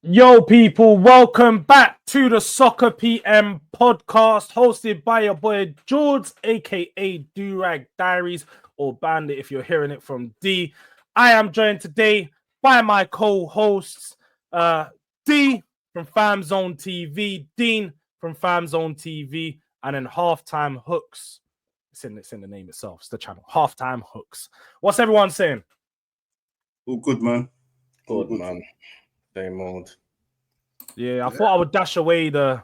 Yo, people, welcome back to the Soccer PM podcast hosted by your boy Jords, aka Durag Diaries, or Bandit if you're hearing it from D. I am joined today by my co-hosts, D from Fam Zone TV, Dean from Fam Zone TV, and then Halftime Hooks. It's in the name itself, it's the channel, Halftime Hooks. What's everyone saying? All good, man. Good, man. Same old. Yeah, I thought I would dash away the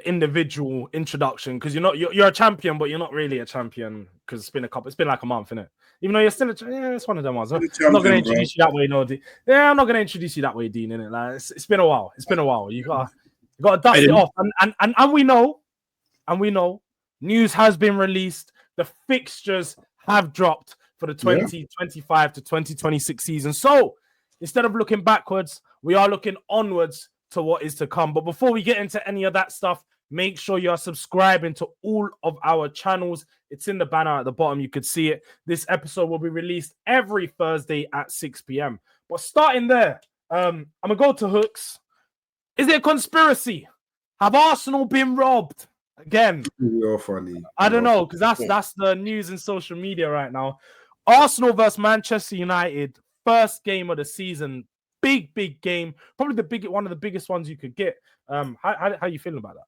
individual introduction because you're a champion, but you're not really a champion because it's been like a month, innit? Even though you're still it's one of them ones. I'm not gonna introduce you that way, no. I'm not gonna introduce you that way, Dean, innit? Like it's been a while. It's been a while. You gotta dust it off. And we know news has been released. The fixtures have dropped for the 2025 to 2026 season. So instead of looking backwards, we are looking onwards to what is to come. But before we get into any of that stuff, make sure you are subscribing to all of our channels. It's in the banner at the bottom. You could see it. This episode will be released every Thursday at 6 p.m. But starting there, I'm going to go to Hooks. Is it a conspiracy? Have Arsenal been robbed? Again, you're funny. I don't know, because that's the news in social media right now. Arsenal versus Manchester United, first game of the season. Big game, probably one of the biggest ones you could get. How you feeling about that?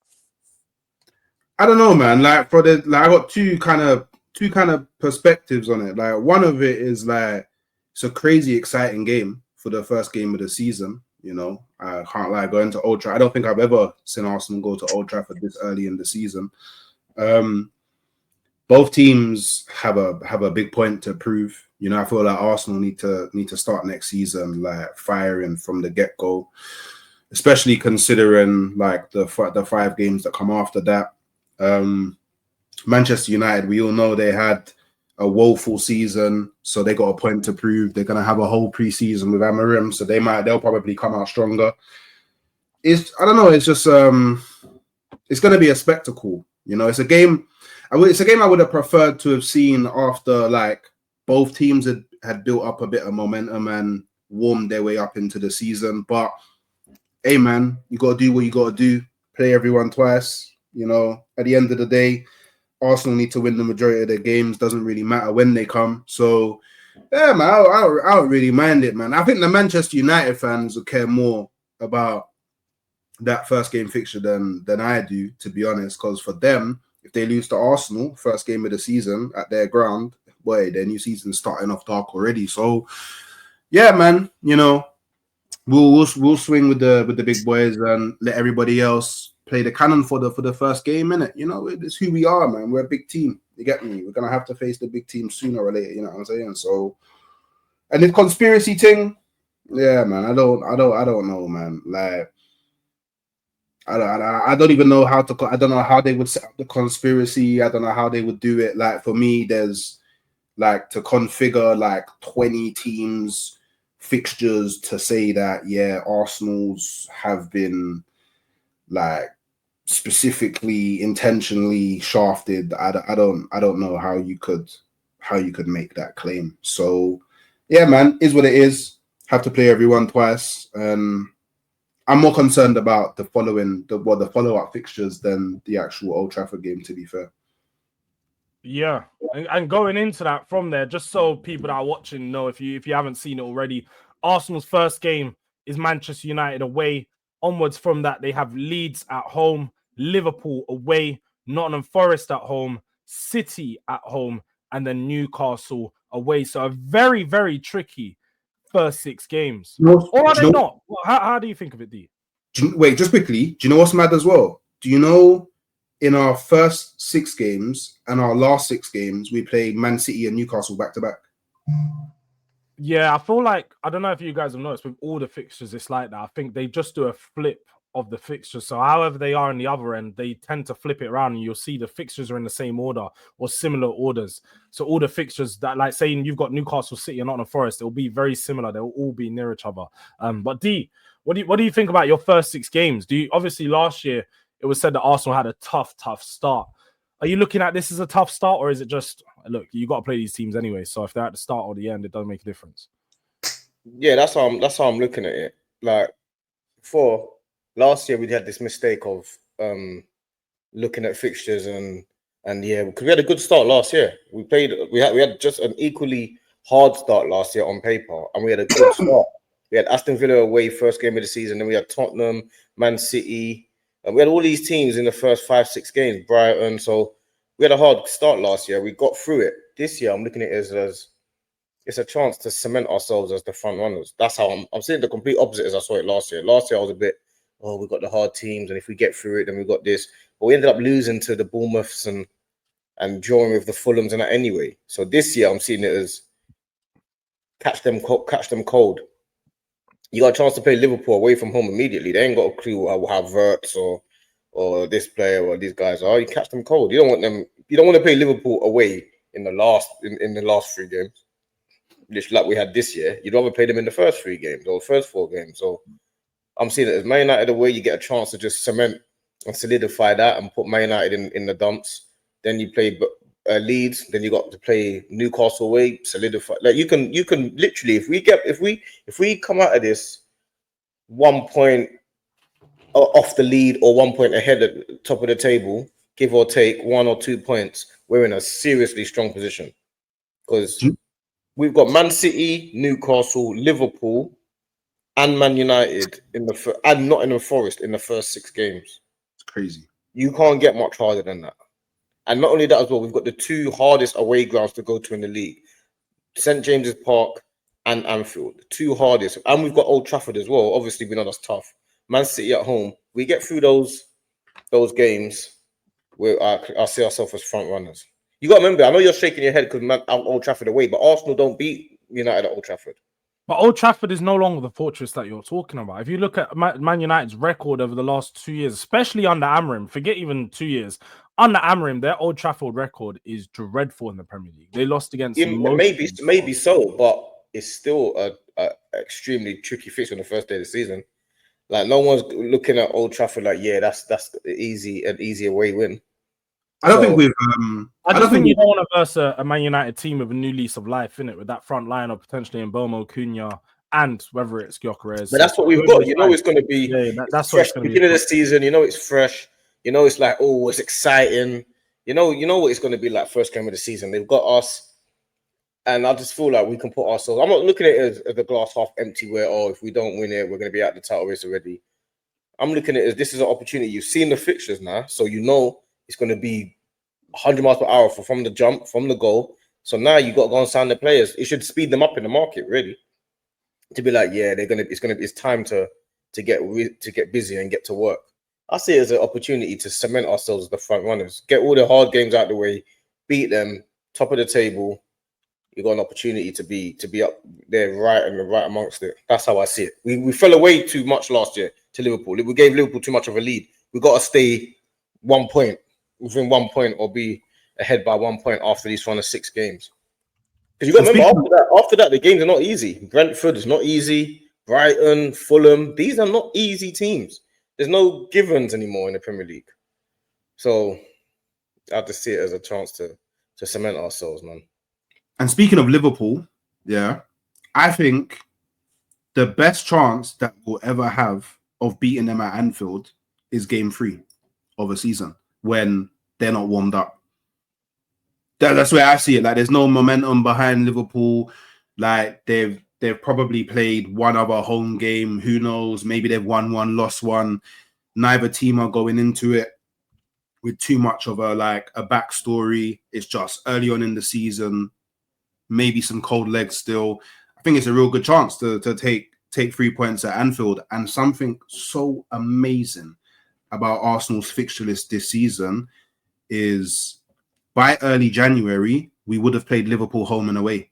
I don't know, man. Like I got two kind of perspectives on it. Like one of it is like it's a crazy exciting game for the first game of the season. You know, I can't lie. Going to Old Trafford, I don't think I've ever seen Arsenal go to Old Trafford this early in the season. Both teams have a big point to prove. You know, I feel like Arsenal need to start next season like firing from the get-go, especially considering like the 5 games that come after that. Manchester United, we all know they had a woeful season, so they got a point to prove. They're gonna have a whole preseason with Amorim, so they'll probably come out stronger. I don't know. It's just it's gonna be a spectacle. You know, it's a game. It's a game I would have preferred to have seen after like both teams had built up a bit of momentum and warmed their way up into the season. But hey, man, you got to do what you got to do. Play everyone twice. You know, at the end of the day, Arsenal need to win the majority of their games. Doesn't really matter when they come. So, yeah, man, I don't really mind it, man. I think the Manchester United fans will care more about that first game fixture than I do, to be honest. Because for them, if they lose to Arsenal, first game of the season at their ground, boy, their new season's starting off dark already. So, yeah, man, you know, we'll swing with the big boys and let everybody else play the cannon for the first game, innit? You know, it's who we are, man. We're a big team. You get me? We're gonna have to face the big team sooner or later. You know what I'm saying? So, and the conspiracy thing, yeah, man. I don't know, man. Like, I don't even know how to. I don't know how they would set up the conspiracy. I don't know how they would do it. Like for me, there's like to configure like 20 teams fixtures to say that Arsenal's have been like specifically intentionally shafted. I don't know how you could make that claim. So yeah, man, is what it is. Have to play everyone twice. I'm more concerned about the follow-up fixtures than the actual Old Trafford game, to be fair. Yeah, and going into that from there, just so people that are watching know, if you haven't seen it already, Arsenal's first game is Manchester United away. Onwards from that, they have Leeds at home, Liverpool away, Nottingham Forest at home, City at home, and then Newcastle away. So a very, very tricky first 6 games. Or are they not? How do you think of it, D? Wait, just quickly. Do you know what's mad as well? Do you know in our first 6 games and our last 6 games, we played Man City and Newcastle back to back? Yeah, I feel like, I don't know if you guys have noticed, with all the fixtures, it's like that. I think they just do a flip of the fixtures. So however they are in the other end, they tend to flip it around and you'll see the fixtures are in the same order or similar orders. So all the fixtures that, like saying you've got Newcastle, City and Nottingham Forest, it'll be very similar. They'll all be near each other. But D, what do you think about your first 6 games? Obviously last year it was said that Arsenal had a tough start. Are you looking at this as a tough start, or is it just, look, you got to play these teams anyway, so if they're at the start or the end, it doesn't make a difference? Yeah, that's how I'm looking at it. Like, before last year we had this mistake of looking at fixtures and yeah, because we had a good start last year. We had just an equally hard start last year on paper, and we had a good start. We had Aston Villa away first game of the season, then we had Tottenham, Man City, and we had all these teams in the first 5-6 games, Brighton. So we had a hard start last year. We got through it. This year, I'm looking at it as it's a chance to cement ourselves as the front runners. That's how I'm seeing the complete opposite as I saw it last year. Last year, I was a bit, we got the hard teams, and if we get through it, then we got this. But we ended up losing to the Bournemouths and drawing with the Fulhams and that anyway. So this year, I'm seeing it as catch them cold. You got a chance to play Liverpool away from home immediately. They ain't got a clue how Verts or this player or these guys are. You catch them cold. You don't want them. You don't want to play Liverpool away in the last 3 games, just like we had this year. You'd rather play them in the first 3 games or first 4 games. So I'm seeing it as Man United away. You get a chance to just cement and solidify that and put Man United in the dumps. Then you play Leeds. Then you got to play Newcastle away. Solidify. Like you can literally if we come out of this 1 point off the lead or 1 point ahead at the top of the table, give or take 1 or 2 points, we're in a seriously strong position because we've got Man City, Newcastle, Liverpool, and Man United and Nottingham Forest in the first 6 games. It's crazy. You can't get much harder than that. And not only that as well, we've got the 2 hardest away grounds to go to in the league. St. James's Park and Anfield. 2 hardest. And we've got Old Trafford as well. Obviously, we know that's tough. Man City at home. We get through those games where I see ourselves as front runners. You got to remember, I know you're shaking your head because Old Trafford away, but Arsenal don't beat United at Old Trafford. But Old Trafford is no longer the fortress that you're talking about. If you look at Man United's record over the last 2 years, especially under Amorim, forget even 2 years, under Amorim, their Old Trafford record is dreadful in the Premier League. They lost against maybe so, but it's still a extremely tricky fix on the first day of the season. Like no one's looking at Old Trafford like, yeah, that's an easy away win. I don't think we've. I just think you don't want to verse a Man United team with a new lease of life, innit? With that front line of potentially Mbomo, Cunha, and whether it's Gyökeres. But that's what we've got. You know, it's going to be that's fresh. Beginning of the season, you know, it's fresh. You know, it's like, oh, it's exciting. You know what it's going to be like first game of the season. They've got us, and I just feel like we can put ourselves. I'm not looking at it as the glass half empty, where if we don't win it, we're going to be out the title race already. I'm looking at it as this is an opportunity. You've seen the fixtures now, so you know it's going to be 100 miles per hour from the jump, from the goal. So now you got to go and sign the players. It should speed them up in the market, really, to be like, yeah, it's time to get busy and get to work. I see it as an opportunity to cement ourselves as the front runners, get all the hard games out of the way, beat them, top of the table. You got an opportunity to be up there right amongst it. That's how I see it. We fell away too much last year to Liverpool. We gave Liverpool too much of a lead. We got to stay 1 point, within 1 point, or be ahead by 1 point after these final 6 games. Because you got to remember, after that, the games are not easy. Brentford is not easy. Brighton, Fulham, these are not easy teams. There's no givens anymore in the Premier League. So I have to see it as a chance to cement ourselves, man. And speaking of Liverpool, yeah, I think the best chance that we'll ever have of beating them at Anfield is game 3 of a season when they're not warmed up. That's where I see it. Like, there's no momentum behind Liverpool. Like, they've probably played one other home game. Who knows? Maybe they've won one, lost one. Neither team are going into it with too much of a backstory. It's just early on in the season. Maybe some cold legs still. I think it's a real good chance to take 3 points at Anfield. And something so amazing about Arsenal's fixture list this season is by early January, we would have played Liverpool home and away.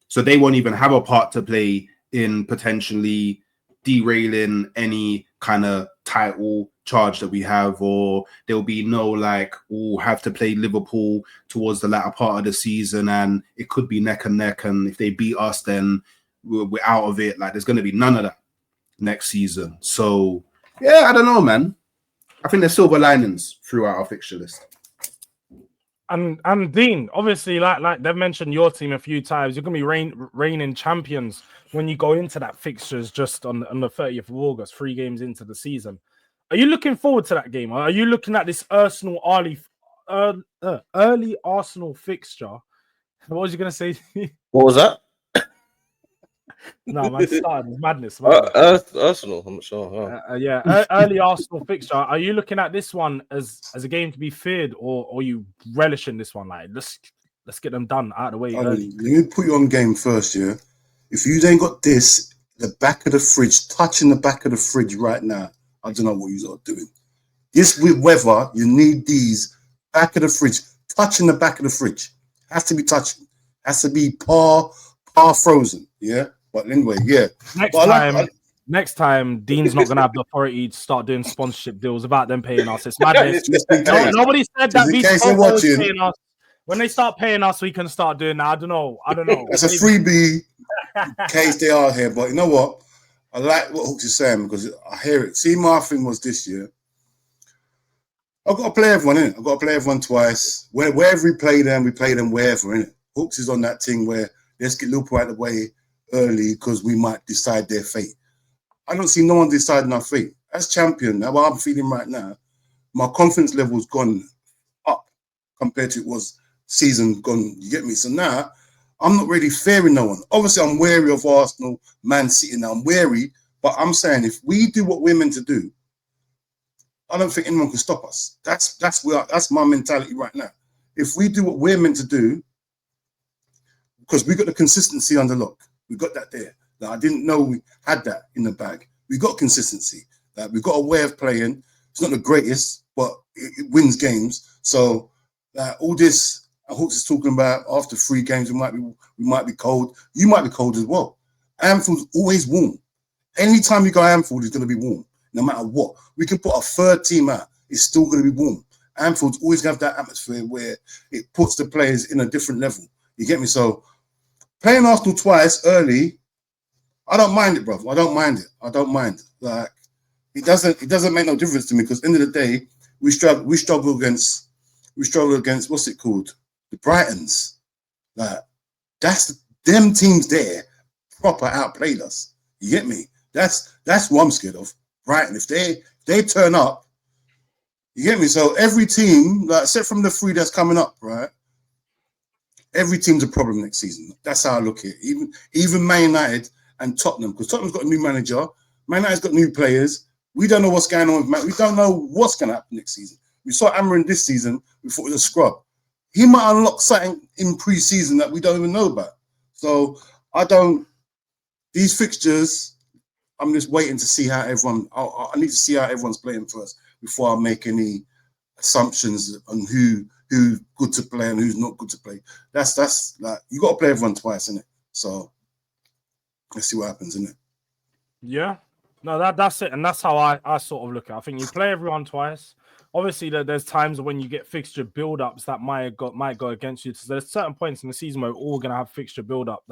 So they won't even have a part to play in potentially derailing any kind of title charge that we have, or there'll be no we'll have to play Liverpool towards the latter part of the season and it could be neck and neck, and if they beat us then we're out of it. Like, there's going to be none of that next season. So yeah, I don't know, man. I think there's silver linings throughout our fixture list. And Dean, obviously, like they've mentioned your team a few times, you're gonna be reigning champions when you go into that fixtures just on the 30th of August, 3 games into the season. Are you looking forward to that game? Are you looking at this Arsenal early Arsenal fixture? What was you gonna say? What was that? No, man, started. It's madness. Arsenal. I'm not sure. Early Arsenal fixture. Are you looking at this one as a game to be feared, or are you relishing this one? Like, let's get them done out of the way early. Let me put you on game first, yeah. If you ain't got this, the back of the fridge, touching the back of the fridge right now, I don't know what you are doing. This with weather, you need these back of the fridge, touching the back of the fridge. Has to be touching. Has to be par frozen, yeah. But anyway, yeah. Next time, Dean's not going to have the authority to start doing sponsorship deals about them paying us. It's madness. Nobody said that. In case they're watching, paying us. When they start paying us, we can start doing that. I don't know. It's a freebie in case they are here. But you know what? I like what Hooks is saying because I hear it. See, my thing was this year. I've got to play everyone, innit? I've got to play everyone twice. Wherever we play them wherever, innit? Hooks is on that thing where let's get Liverpool out of the way early because we might decide their fate. I don't see no one deciding our fate. As champion, now what I'm feeling right now, my confidence level's gone up compared to it was season gone. You get me? So now I'm not really fearing no one. Obviously, I'm wary of Arsenal, Man City now. I'm wary, but I'm saying if we do what we're meant to do, I don't think anyone can stop us. That's my mentality right now. If we do what we're meant to do, because we got the consistency under lock, we got that there. That I didn't know we had that in the bag. We got consistency. That we've got a way of playing. It's not the greatest, but it wins games. So all this Hooks is talking about after 3 games, we might be cold. You might be cold as well. Anfield's always warm. Anytime you go Anfield, it's going to be warm, no matter what. We can put a third team out. It's still going to be warm. Anfield's always going to have that atmosphere where it puts the players in a different level. You get me? So playing Arsenal twice early, I don't mind it, bro. I don't mind it. Like it doesn't make no difference to me because end of the day, we struggle against what's it called? The Brightons. Like that's them teams there proper outplayed us. You get me? That's what I'm scared of. Brighton. If they turn up, you get me? So every team, like except from the 3 that's coming up, right? Every team's a problem next season. That's how I look at it. Even Man United and Tottenham, because Tottenham's got a new manager, Man United's got new players. We don't know what's going on with Man. We don't know what's going to happen next season. We saw Amarin this season. We thought it was a scrub. He might unlock something in pre-season that we don't even know about. So these fixtures, I'm just waiting to see how everyone. I need to see how everyone's playing first before I make any assumptions on who's good to play and who's not good to play. That's like you got to play everyone twice, innit? So let's see what happens, innit? Yeah, no, that's it, and that's how I sort of look at it. I think you play everyone twice. Obviously, there's times when you get fixture build-ups that might go against you. So there's certain points in the season where we're all going to have fixture build-up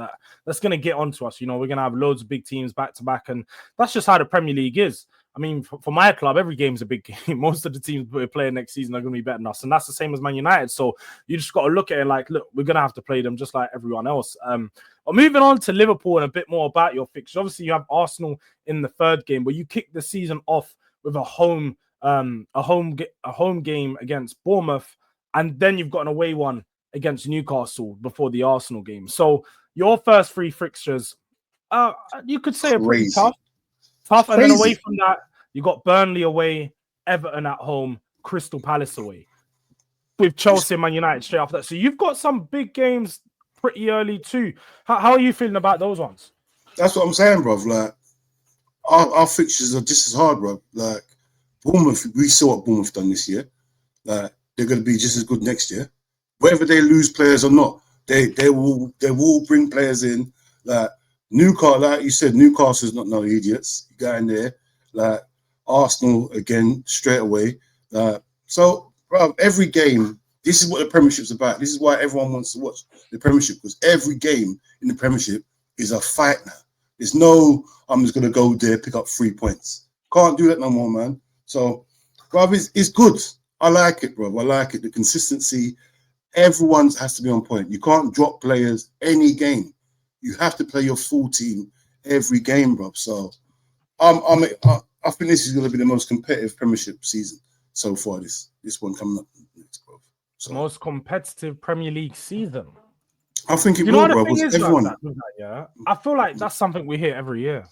that's going to get onto us. You know, we're going to have loads of big teams back-to-back, and that's just how the Premier League is. I mean, for my club, every game's a big game. Most of the teams we're playing next season are going to be better than us, and that's the same as Man United. So you just got to look at it like, look, we're going to have to play them just like everyone else. But moving on to Liverpool and a bit more about your fixtures. Obviously, you have Arsenal in the 3rd game, but you kick the season off with a home game against Bournemouth, and then you've got an away one against Newcastle before the Arsenal game. So your first 3 fixtures, you could say, are pretty tough. And then away from that, you got Burnley away, Everton at home, Crystal Palace away, with Chelsea and Man United straight after that. So you've got some big games pretty early too. How are you feeling about those ones? That's what I'm saying, bro. Like our fixtures are just as hard, bro. Like Bournemouth, we saw what Bournemouth done this year. Like they're going to be just as good next year. Whether they lose players or not, they will bring players in. Like Newcastle, like you said, Newcastle's not no idiots. You go in there, like Arsenal again straight away. So, bro, every game. This is what the Premiership's about. This is why everyone wants to watch the Premiership, because every game in the Premiership is a fight now. There's no, I'm just going to go there, pick up 3 points. Can't do that no more, man. So, bro, it's good. I like it, bro. I like it. The consistency. Everyone has to be on point. You can't drop players any game. You have to play your full team every game, bro. So I think this is going to be the most competitive Premiership season so far. This one coming up next, bro. So Most competitive Premier League season. I think it You know will, what bro. the thing Because is, everyone, yeah. I feel like that's something we hear every year.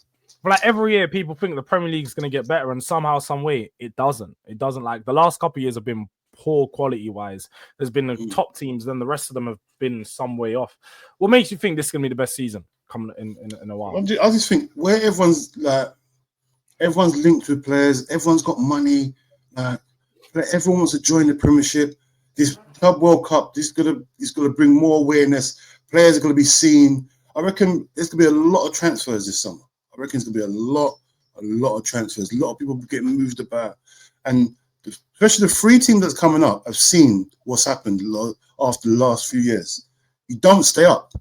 But like every year, people think the Premier League is going to get better, and somehow, some way, it doesn't. It doesn't. Like the last couple of years have been poor quality wise. There's been the top teams, then the rest of them have been some way off. What makes you think this is going to be the best season coming in a while? I just think where everyone's linked with players, everyone's got money, everyone wants to join the Premiership. This Club World Cup, this is gonna bring more awareness. Players are gonna be seen. I reckon there's gonna be a lot of transfers this summer. I reckon it's gonna be a lot of transfers. A lot of people getting moved about, and especially the free team that's coming up have seen what's happened after the last few years. You don't stay up.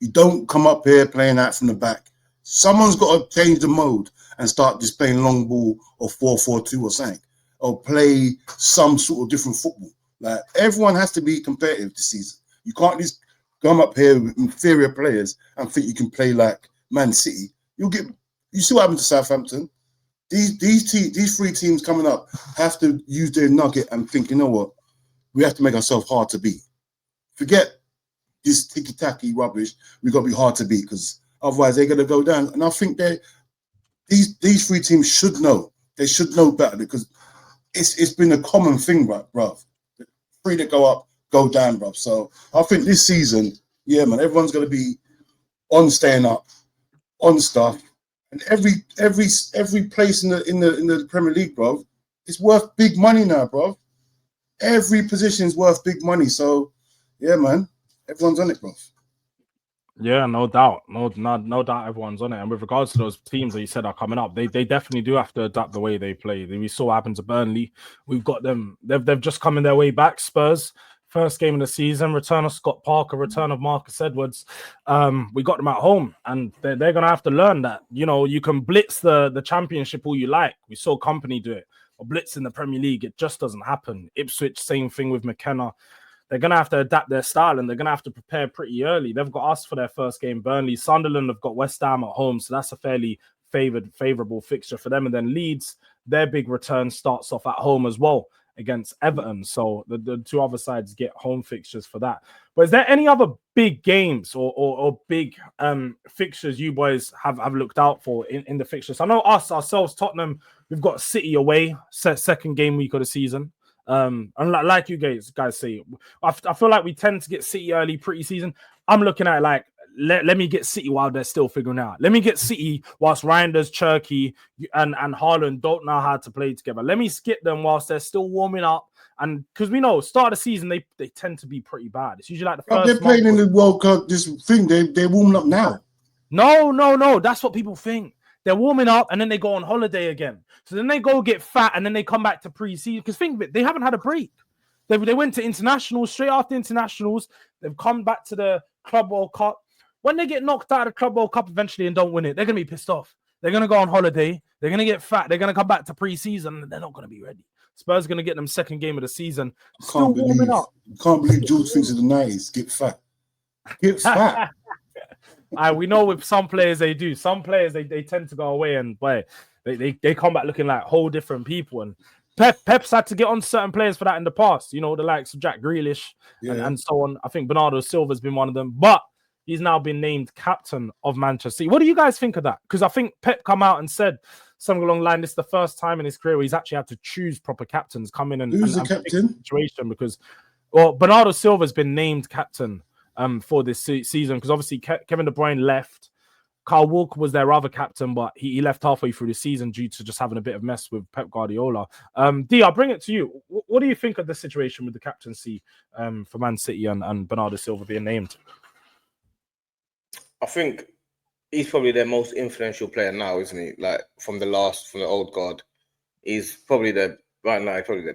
You don't come up here playing out from the back. Someone's got to change the mode and start just playing long ball or 4-4-2 or something, or play some sort of different football. Like everyone has to be competitive this season. You can't just come up here with inferior players and think you can play like Man City. You see what happened to Southampton. These three teams coming up have to use their nugget and think, you know what, we have to make ourselves hard to beat. Forget this ticky-tacky rubbish. We've got to be hard to beat because otherwise they're going to go down. And I think these three teams should know. They should know better because it's been a common thing, bruv. Three that go up, go down, bruv. So I think this season, yeah, man, everyone's going to be on staying up, on stuff. And every place in the Premier League, bro, it's worth big money now, bro. Every position is worth big money. So, yeah, man, everyone's on it, bro. Yeah, no doubt, no doubt, everyone's on it. And with regards to those teams that you said are coming up, they definitely do have to adapt the way they play. We saw what happened to Burnley. We've got them. They've just come in their way back. Spurs. First game of the season, return of Scott Parker, return of Marcus Edwards. We got them at home, and they're going to have to learn that, you know, you can blitz the championship all you like. We saw Company do it. But blitz in the Premier League, it just doesn't happen. Ipswich, same thing with McKenna. They're going to have to adapt their style, and they're going to have to prepare pretty early. They've got us for their first game, Burnley. Sunderland have got West Ham at home, so that's a fairly favourable fixture for them. And then Leeds, their big return starts off at home as well against Everton. So the two other sides get home fixtures for that. But is there any other big games or big fixtures you boys have looked out for in the fixtures? I know ourselves, Tottenham, we've got City away, second game week of the season. And like you guys say, I feel like we tend to get City early pre-season. I'm looking at it like, let me get City while they're still figuring out. Let me get City whilst Reinders, Cherky, and Haaland don't know how to play together. Let me skip them whilst they're still warming up. And because we know, start of the season, they tend to be pretty bad. It's usually like the first They're playing in the World Cup, this thing, they're warming up now. No. That's what people think. They're warming up and then they go on holiday again. So then they go get fat and then they come back to pre-season. Because think of it, they haven't had a break. They went to internationals, straight after internationals. They've come back to the Club World Cup. When they get knocked out of the Club World Cup eventually and don't win it, they're going to be pissed off. They're going to go on holiday. They're going to get fat. They're going to come back to pre-season and they're not going to be ready. Spurs are going to get them second game of the season. Still warming up. Can't believe Jords thinks of the 90s. Get fat. Get fat. We know with some players they do. Some players they tend to go away and boy, they come back looking like whole different people. And Pep's had to get on certain players for that in the past. You know, the likes of Jack Grealish and so on. I think Bernardo Silva's been one of them, but he's now been named captain of Manchester City. What do you guys think of that? Because I think Pep come out and said something along the line, this is the first time in his career where he's actually had to choose proper captains, come in and who's the captain? Situation because Bernardo Silva's been named captain for this season because obviously Kevin De Bruyne left. Carl Walker was their other captain, but he left halfway through the season due to just having a bit of mess with Pep Guardiola. D, I'll bring it to you. What do you think of the situation with the captaincy for Man City and Bernardo Silva being named? I think he's probably their most influential player now, isn't he? Like from the old guard, he's probably the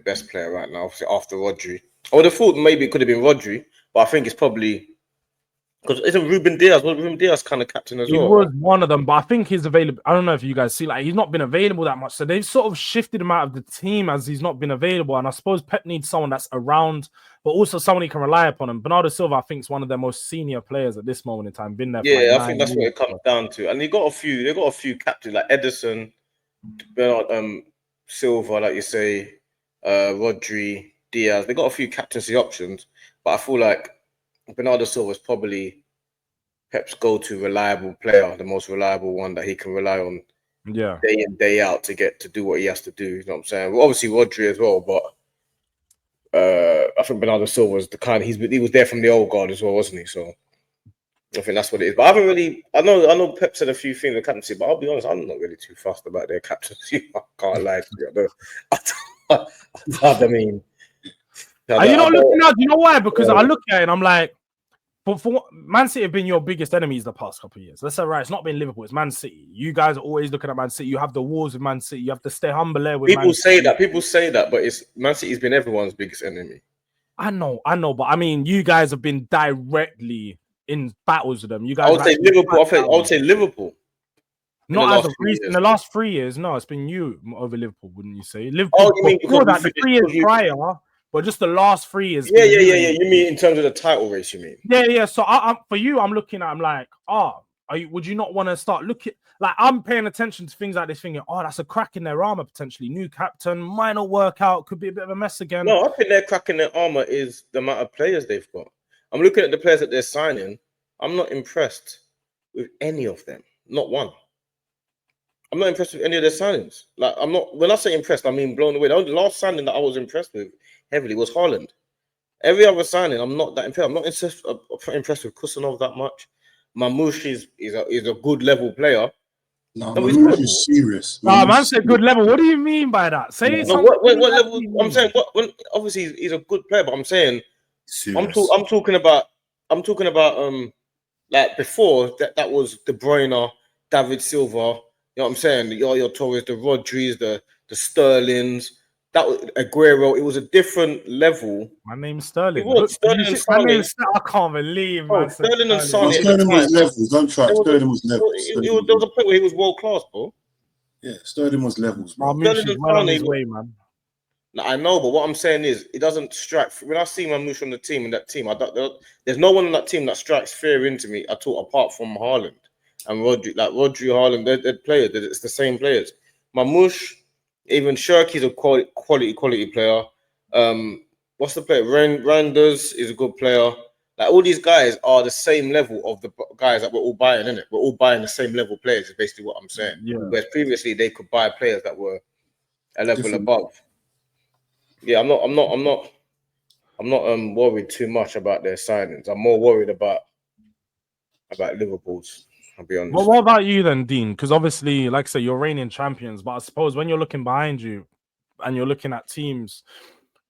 best player right now. Obviously after Rodri, I would have thought maybe it could have been Rodri, but I think it's probably Because isn't Ruben Diaz? Was Ruben Diaz kind of captain as He well? was one of them, but I think he's available. I don't know if you guys see, like, he's not been available that much. So they've sort of shifted him out of the team as he's not been available. And I suppose Pep needs someone that's around, but also someone he can rely upon. And Bernardo Silva, I think, is one of their most senior players at this moment in time. Been there. Yeah, I think that's what it comes down to. And they got a few captains like Edison, Bernard, Silva, like you say, Rodri, Diaz. They got a few captaincy options, but I feel like Bernardo Silva is probably Pep's go-to reliable player, the most reliable one that he can rely on, day in, day out to do what he has to do. You know what I'm saying? Well, obviously Rodri as well, but I think Bernardo Silva was the kind. He was there from the old guard as well, wasn't he? So I think that's what it is. But I haven't really. I know Pep said a few things with captaincy, but I'll be honest, I'm not really too fussed about their captaincy. I can't lie to you. I mean. Are you not looking at? You know why? Because I look at it and I'm like, for Man City have been your biggest enemies the past couple of years. Let's say, right, it's not been Liverpool, it's Man City. You guys are always looking at Man City. You have the wars with Man City. You have to stay humble there with people say that. People say that, but it's Man City's been everyone's biggest enemy. I know, but I mean, you guys have been directly in battles with them. You guys. I would say Liverpool. I would say Liverpool. Not as of recent. In the last 3 years, no, it's been you over Liverpool, wouldn't you say? Liverpool. Oh, you mean before that, the 3 years prior, but just the last 3 years. Yeah. You mean in terms of the title race? You mean? Yeah. So for you, I'm looking at. I'm like, would you not want to start looking? Like, I'm paying attention to things like this, thinking, that's a crack in their armor potentially. New captain might not work out. Could be a bit of a mess again. No, I think their crack in their armor is the amount of players they've got. I'm looking at the players that they're signing. I'm not impressed with any of them. Not one. I'm not impressed with any of their signings. Like, I'm not. When I say impressed, I mean blown away. The last signing that I was impressed with heavily was Haaland. Every other signing, I'm not that impressed. I'm not impressed with Kusanov that much. Mamouche is a good level player. No, Mamouche is serious. Man said good level. What do you mean by that? Say something. What level? I'm saying obviously he's a good player, but I'm saying serious. I'm talking about like before that was De Bruyne, David Silva. You know what I'm saying? The Yaya Torres, the Rodriguez, the Sterlings. That was Aguero. It was a different level. My name's Sterling. Sterling and Sane. I can't believe, man. Sterling and Sane. Sterling was levels. Don't try. Sterling was levels. There was a point where he was world class, bro. Yeah, Sterling was levels. Mamouche is well on his way, man. I know, but what I'm saying is, it doesn't strike. When I see Mamouche on the team, in that team, there's no one on that team that strikes fear into me at all, apart from Haaland and Rodri. Like Rodri, Haaland, they're players. It's the same players. Mamouche. Even Shirky's a quality player. What's the player? Randers is a good player. Like, all these guys are the same level of the guys that we're all buying, innit? We're all buying the same level players, is basically what I'm saying. Yeah. Whereas previously they could buy players that were a level above. Yeah, I'm not worried too much about their signings. I'm more worried about Liverpool's. I'll be honest. Well, what about you then, Dean? Because obviously, like I say, you're reigning champions, but I suppose when you're looking behind you and you're looking at teams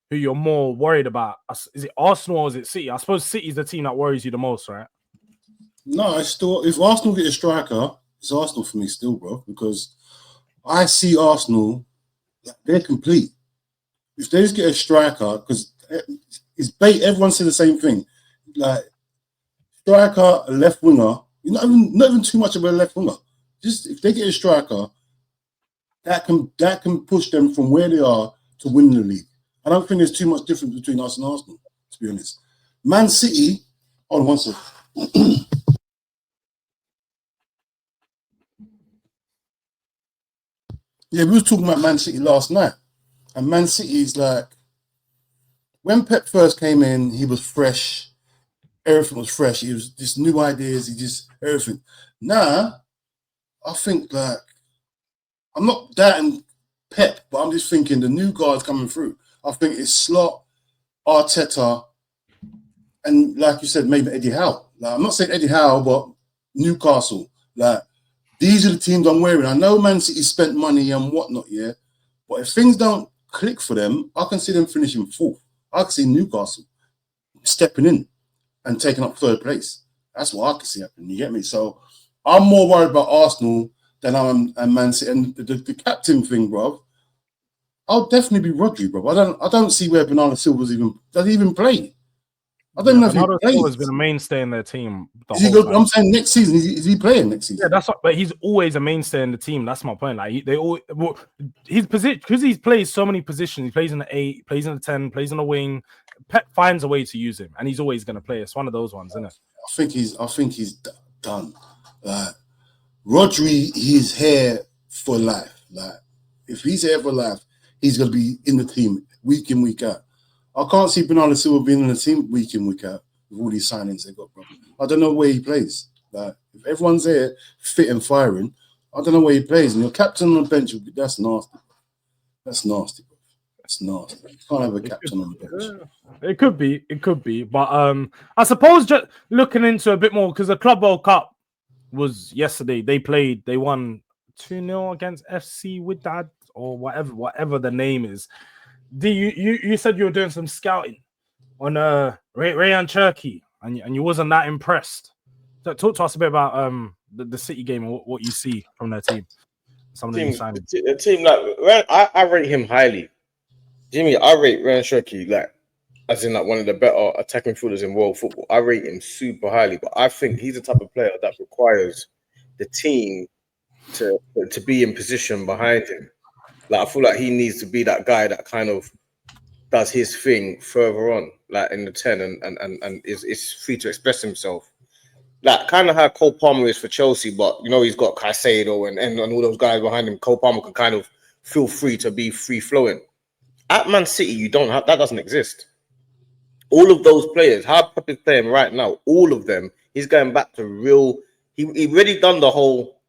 who you're more worried about, is it Arsenal or is it City? I suppose City's the team that worries you the most, right? No, it's still, if Arsenal get a striker, it's Arsenal for me still, bro, because I see Arsenal, they're complete. If they just get a striker, because it's bait, everyone said the same thing. Like, striker, a left winger, not even too much of a left winger. Just if they get a striker, that can push them from where they are to win the league. I don't think there's too much difference between us and Arsenal, to be honest. Man City, hold on one second. Yeah, we was talking about Man City last night. And Man City is like, when Pep first came in, he was fresh. Everything was fresh. He was just new ideas. Everything. Now, I think like, I'm not doubting Pep, but I'm just thinking the new guard's coming through. I think it's Slot, Arteta, and like you said, maybe Eddie Howe. Like, I'm not saying Eddie Howe, but Newcastle. Like, these are the teams I'm wearing. I know Man City spent money and whatnot, yeah, but if things don't click for them, I can see them finishing fourth. I can see Newcastle stepping in and taking up third place. That's what I can see happening. You get me? So I'm more worried about Arsenal than I am and Man City. And the captain thing, bro, I'll definitely be Rodri, bro. I don't see where Bernardo Silva's doesn't even play. I don't know if he Bernardo plays. Silva's been a mainstay in their team. I'm saying next season. Is he playing next season? Yeah, that's what, but he's always a mainstay in the team. That's my point. Like they all, well, his position, because he plays so many positions. He plays in the 8, plays in the 10, plays in the wing. Pep finds a way to use him, and he's always going to play. It's one of those ones, isn't it? I think he's done. Rodri, he's here for life. Like if he's here for life, he's going to be in the team week in, week out. I can't see Bernardo Silva being in the team week in, week out with all these signings they got, bro. I don't know where he plays. Like, if everyone's there fit and firing, I don't know where he plays. And your captain on the bench, that's nasty. That's nasty, bro. That's nasty. You can't have a captain on the bench. It could be. But I suppose just looking into a bit more, because the Club World Cup was yesterday. They won 2-0 against FC Wydad or whatever the name is. You said you were doing some scouting on Rayan Cherki, and you wasn't that impressed. So talk to us a bit about the City game and what you see from their team. Some of the new signings. The team, like I rate him highly. Jimmy, I rate Rayan Cherki like as in like one of the better attacking fielders in world football. I rate him super highly, but I think he's the type of player that requires the team to be in position behind him. Like I feel like he needs to be that guy that kind of does his thing further on, like in the 10, and is free to express himself. Like kind of how Cole Palmer is for Chelsea, but you know he's got Caicedo and all those guys behind him. Cole Palmer can kind of feel free to be free flowing. At Man City, you don't have that. Doesn't exist. All of those players, how Pep is playing right now, all of them, he's going back to real. He already done the whole.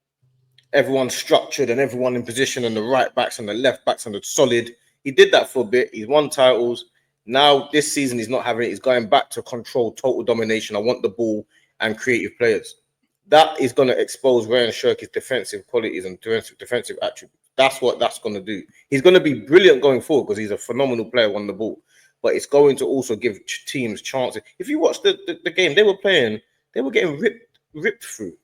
Everyone's structured and everyone in position, and the right backs and the left backs and the solid. He did that for a bit. He's won titles. Now this season he's not having it. He's going back to control, total domination. I want the ball and creative players. That is going to expose Rayan Cherki's defensive qualities and defensive attributes. That's what that's going to do. He's going to be brilliant going forward because he's a phenomenal player on the ball. But it's going to also give teams chances. If you watch the game they were playing, they were getting ripped through.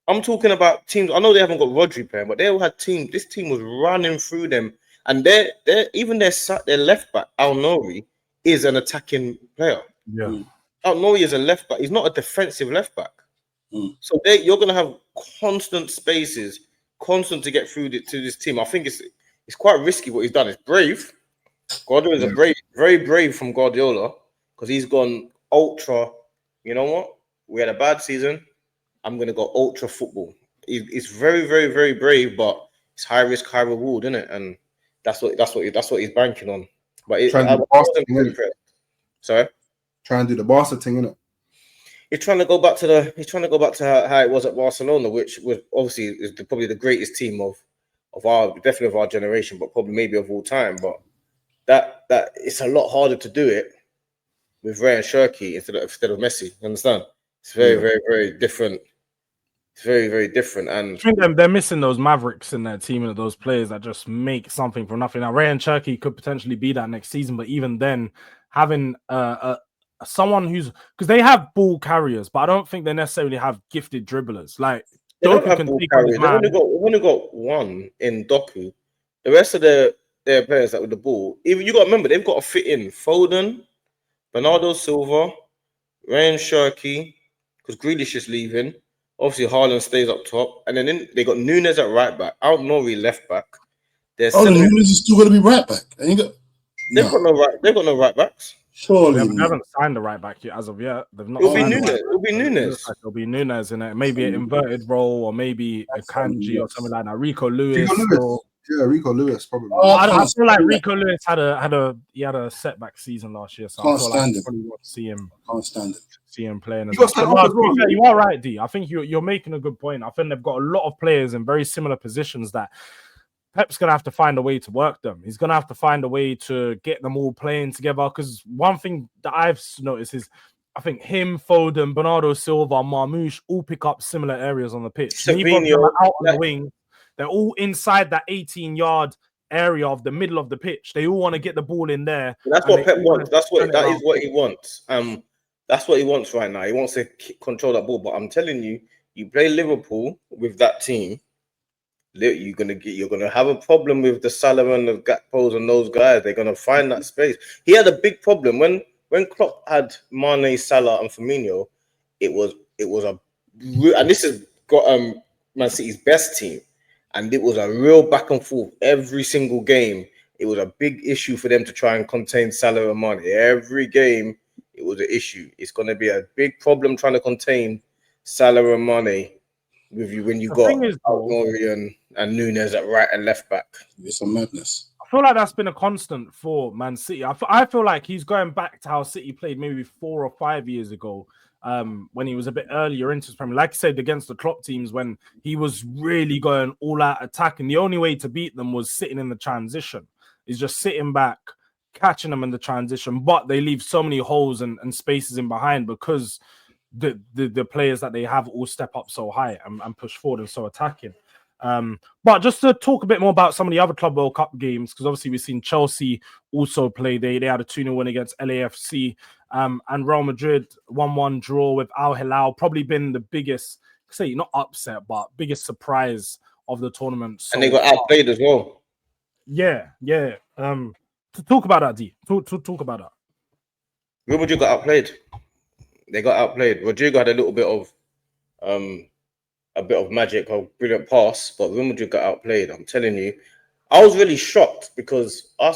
I'm talking about teams. I know they haven't got Rodri playing, but they all had teams. This team was running through them, and they're even their left back Al Nouri is an attacking player. Yeah, Al Nouri is a left back. He's not a defensive left back. So you're going to have constant spaces, constant to get through to this team. I think it's quite risky what he's done. It's brave. Guardiola is very brave from Guardiola because he's gone ultra. You know what? We had a bad season. I'm going to go ultra football. It's very, very, very brave, but it's high risk, high reward, isn't it? And that's what he's banking on. But sorry, try and do the Barca thing, innit? He's trying to go back to how it was at Barcelona, which was obviously is probably the greatest team of our generation, but probably maybe of all time. But that it's a lot harder to do it with Rayan Cherki instead of Messi. You understand? It's very, very, very different. It's very, very different. And I think they're missing those mavericks in their team and those players that just make something from nothing. Now, Rayan Cherki could potentially be that next season, but even then, having someone who's because they have ball carriers, but I don't think they necessarily have gifted dribblers. Like they don't have ball carriers. They've only got one in Doku. The rest of their players that with the ball, even you got to remember they've got to fit in Foden, Bernardo Silva, Rayan Cherki, because Grealish is leaving. Obviously, Haaland stays up top, and then they got Nunes at right back, Al Nouri left back. Nunes is still going to be right back. They've got no right backs. Surely they haven't signed the right back yet as of yet. They've not. It'll be Nunes. It'll be Nunes in it. Maybe an inverted role, or maybe a Kanji or something like that. Rico Lewis. Rico Lewis probably. I feel like Rico Lewis had a setback season last year, so I feel like I probably want to see him. Can't stand it. See him playing. You are right, D. I think you're making a good point. I think they've got a lot of players in very similar positions that Pep's going to have to find a way to work them. He's going to have to find a way to get them all playing together. Because one thing that I've noticed is I think him, Foden, Bernardo Silva, Marmoush all pick up similar areas on the pitch. Savinho, out on the wing. They're all inside that 18-yard area of the middle of the pitch. They all want to get the ball in there. That's what Pep wants. That is what he wants. That's what he wants right now. He wants to control that ball. But I'm telling you, you play Liverpool with that team, you're gonna have a problem with the Salah and the Gakpos and those guys. They're gonna find that space. He had a big problem when when Klopp had Mane, Salah, and Firmino, it was and this has got Man City's best team, and it was a real back and forth every single game. It was a big issue for them to try and contain Salah and Mane. Every game, it was an issue. It's going to be a big problem trying to contain Salah and Mane with you when you got Almori and Nunes at right and left back. It's a madness. I feel like that's been a constant for Man City. I feel like he's going back to how City played maybe 4 or 5 years ago, when he was a bit earlier into his Premier. Like I said, against the Klopp teams, when he was really going all out attacking. The only way to beat them was sitting in the transition. Is just sitting back, catching them in the transition, but they leave so many holes and spaces in behind because the players that they have all step up so high and push forward and so attacking. But just to talk a bit more about some of the other Club World Cup games, because obviously we've seen Chelsea also play. They had a 2-0 win against LAFC, and Real Madrid 1-1 draw with Al Hilal. Probably been the biggest, say not upset, but biggest surprise of the tournament. And they got outplayed as well. Yeah. To talk about that, D. Talk about that. Real Madrid got outplayed. They got outplayed. Rodrygo had a little bit of magic, a brilliant pass, but Real Madrid got outplayed. I'm telling you, I was really shocked because when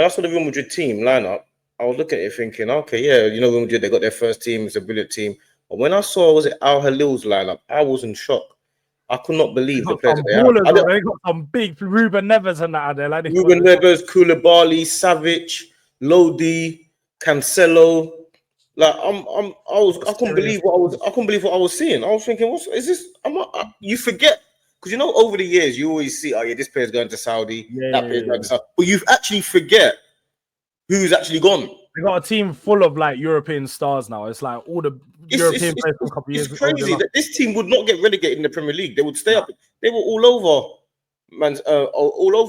I saw the Real Madrid team lineup, I was looking at it thinking, okay, yeah, Real Madrid, they got their first team. It's a brilliant team. But when I saw Al Hilal's lineup, I was in shock. I could not believe the players that they had. They got some big Ruben Neves and that out there. Like Ruben Neves, Koulibaly, Savic, Lodi, Cancelo. Like I couldn't believe what I was seeing. I was thinking, what is this? You forget because over the years you always see, oh yeah, this player's going to Saudi, that player's going to Saudi, but you actually forget who's actually gone. They got a team full of like European stars now. It's like all the European players from a couple of years. It's crazy that this team would not get relegated in the Premier League. They would stay up. They were all over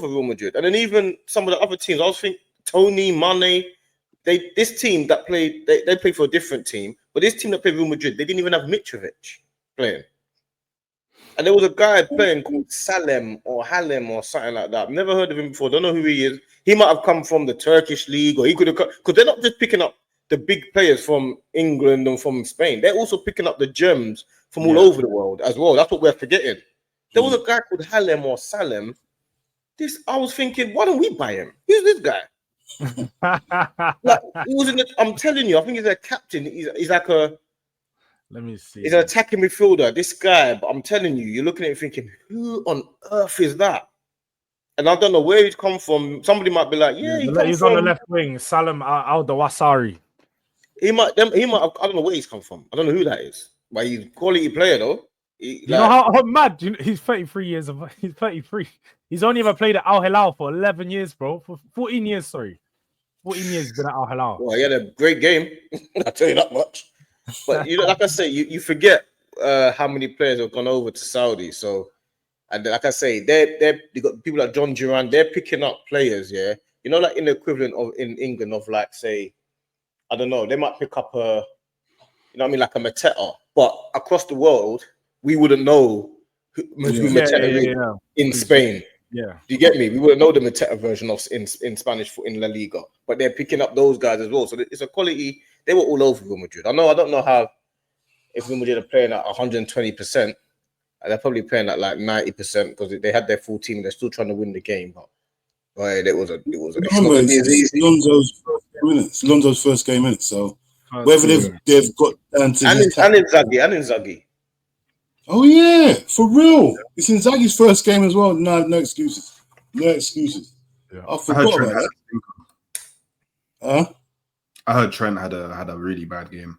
Real Madrid, and then even some of the other teams. I was thinking Tony, Mane. This team that played, they played for a different team, but this team that played Real Madrid, they didn't even have Mitrovic playing. And there was a guy playing called Salem or Halem or something like that. I've never heard of him before. Don't know who he is. He might have come from the Turkish league, or he could have come, because they're not just picking up the big players from England and from Spain. They're also picking up the gems from all over the world as well. That's what we're forgetting. There was a guy called Halem or Salem. I was thinking, why don't we buy him? Who's this guy? Like, he was I'm telling you, I think he's a captain. He's like a. Let me see. He's an attacking midfielder. This guy, but I'm telling you, you're looking at it thinking, who on earth is that? And I don't know where he's come from. Somebody might be like, he's on the left wing. Salam Al-Dawasari. He might. I don't know where he's come from. I don't know who that is. But he's a quality player though. Know how mad? He's 33 years of. He's 33. He's only ever played at Al Hilal for 11 years, bro. For 14 years, sorry. 14 years he's been at Al Hilal. Well, he had a great game. I'll tell you that much. But like I say, you forget how many players have gone over to Saudi. So, and like I say, they got people like John Duran. They're picking up players. Yeah, like in the equivalent of in England of like say, I don't know, they might pick up like a Mateta. But across the world, we wouldn't know who Mateta is in Spain. Yeah, do you get me? We wouldn't know the Mateta version of in Spanish in La Liga, but they're picking up those guys as well. So it's a quality. They were all over Real Madrid. I don't know how if Real Madrid are playing at 120%, and they're probably playing at like 90% because they had their full team. They're still trying to win the game, but it was. Remember, it's Lonzo's first game in it. So whether they've got down to and Inzaghi. Oh yeah, for real. It's Inzaghi's first game as well. No excuses. No excuses. Yeah. I forgot about that. I heard Trent had a really bad game.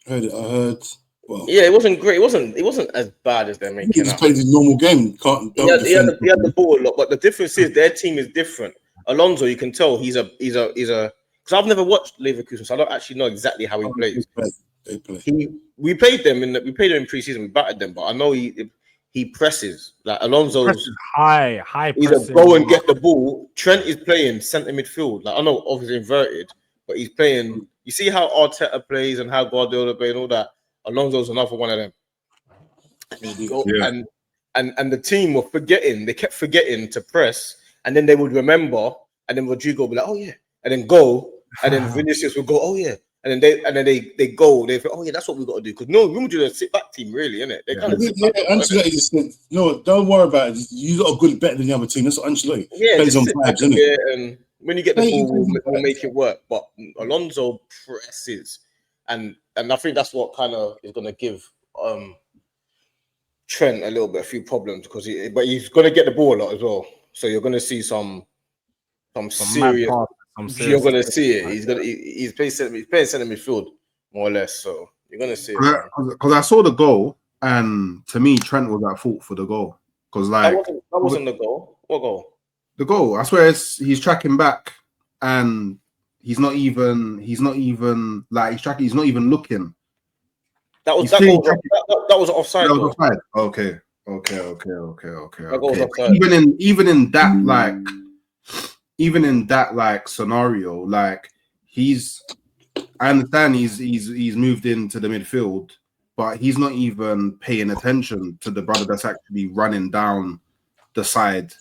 I heard. Well, yeah, it wasn't great. It wasn't as bad as they're making. He just played his normal game. He had the ball a lot, but the difference is their team is different. Alonso, you can tell he's a because I've never watched Leverkusen, so I don't actually know exactly how he plays. They play. We played them in pre-season. We battered them, but I know he presses like Alonso's high. He's a go and get the ball. Trent is playing centre midfield. Like I know, obviously inverted, but he's playing. You see how Arteta plays and how Guardiola plays and all that. Alonso's another one of them. And the team were forgetting. They kept forgetting to press, and then they would remember, and then Rodrygo would be like, "Oh yeah," and then go and then Vinicius will go, oh yeah, and then they go, they think, oh yeah, that's what we got to do, because no, Real Madrid are a sit back team, really, isn't it? They kind of sit back. Ancelotti just said, no, don't worry about it. You got a good better than the other team. That's what Ancelotti plays on vibes, isn't it? And when you get the ball, we'll make it work. But Alonso presses, and I think that's what kind of is going to give Trent a few problems, because he's going to get the ball a lot as well. So you're going to see some serious. You're going to see it. He's playing centre midfield more or less. So you're going to see it. Because I saw the goal, and to me, Trent was at fault for the goal. Because like that wasn't the goal. What goal? The goal. I swear he's tracking back, and he's not even like he's not even looking. That was offside. That was offside. Okay. That goes offside. Even in that like scenario, like I understand he's moved into the midfield, but he's not even paying attention to the brother that's actually running down the side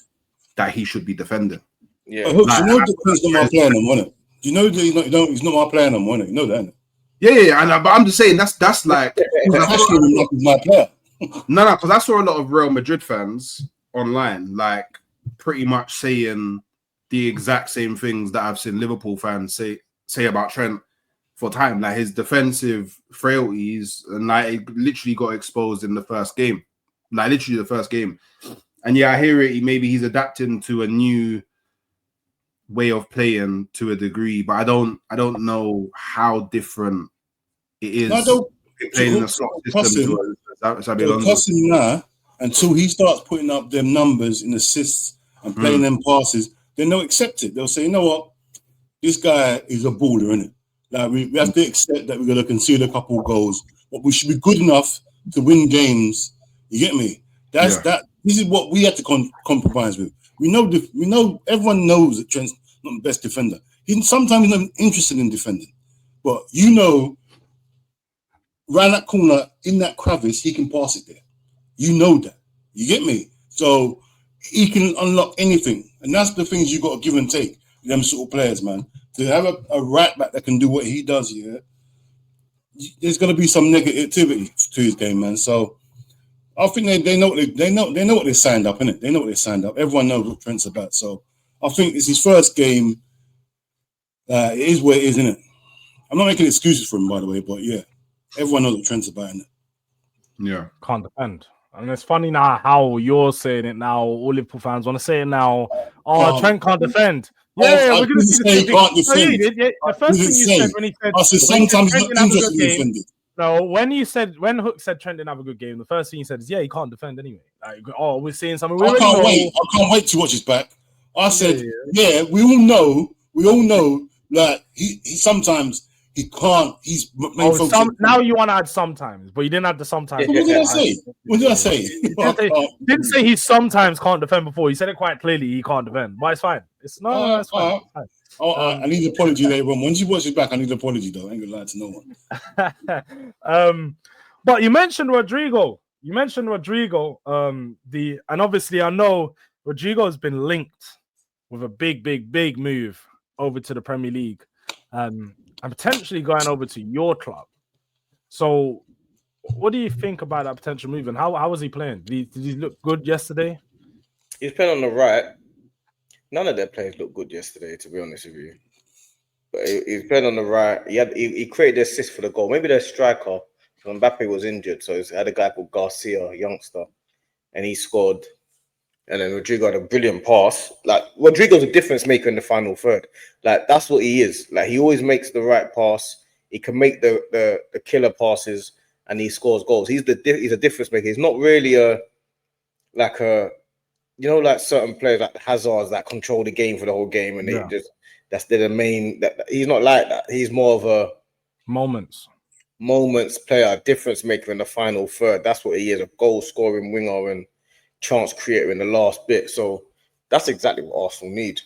that he should be defending. Yeah, you know he's not my player no more. You know that he's not my player no more. You know that. Yeah, but I'm just saying that's like my player. No, because I saw a lot of Real Madrid fans online, like pretty much saying the exact same things that I've seen Liverpool fans say about Trent for time, like his defensive frailties, and like it literally got exposed in the first game, like literally the first game. And yeah, I hear it. Maybe he's adapting to a new way of playing to a degree, but I don't know how different it is playing in a slot system. It'll cost him now until he starts putting up them numbers in assists and playing them passes. Then they'll accept it. They'll say, you know what, this guy is a baller, isn't it? Like we have to accept that we're going to concede a couple of goals, but we should be good enough to win games. You get me? This is what we have to compromise with. We know everyone knows that Trent's not the best defender. Sometimes he's not interested in defending, but around that corner in that crevice, he can pass it there. You know that. You get me? So he can unlock anything, and that's the things you got to give and take. Them sort of players, man. To have a right back that can do what he does here, there's going to be some negativity to his game, man. So I think they know what they signed up, innit? They know what they signed up. Everyone knows what Trent's about. So I think it's his first game. It is what it is, innit? I'm not making excuses for him, by the way, but yeah, everyone knows what Trent's about, innit? Yeah, can't defend. And it's funny now how you're saying it now. All Liverpool fans want to say it now. Oh, Trent can't defend. Yeah, we're going to see the first thing you said when he said, sometimes he's not interested in defending. No, when Hook said Trent didn't have a good game, the first thing he said is, he can't defend anyway. Like, we're seeing something. I can't wait to watch his back. I said, we all know that he sometimes he can't. He's now you want to add sometimes, but you didn't add the sometimes. What did I say? What did I say? Didn't say he sometimes can't defend before. He said it quite clearly. He can't defend, but it's fine. It's fine. I need an apology later on. Once you watch it back, I need an apology though. I ain't gonna lie to no one. But you mentioned Rodrygo. And obviously I know Rodrygo has been linked with a big move over to the Premier League. And potentially going over to your club. So, what do you think about that potential move? And how was he playing? Did he look good yesterday? He's playing on the right. None of their players looked good yesterday, to be honest with you. But he's playing on the right. He created the assist for the goal. Maybe their striker, when Mbappe was injured, so he had a guy called Garcia, a youngster, and he scored. And then Rodrygo had a brilliant pass. Like, Rodrygo's a difference maker in the final third. Like, that's what he is. Like, he always makes the right pass. He can make the killer passes, and he scores goals. He's a difference maker. He's not really like certain players like Hazards that control the game for the whole game, and that's the main. He's not like that. He's more of a moments player, difference maker in the final third. That's what he is, a goal scoring winger and chance creator in the last bit. So that's exactly what Arsenal need.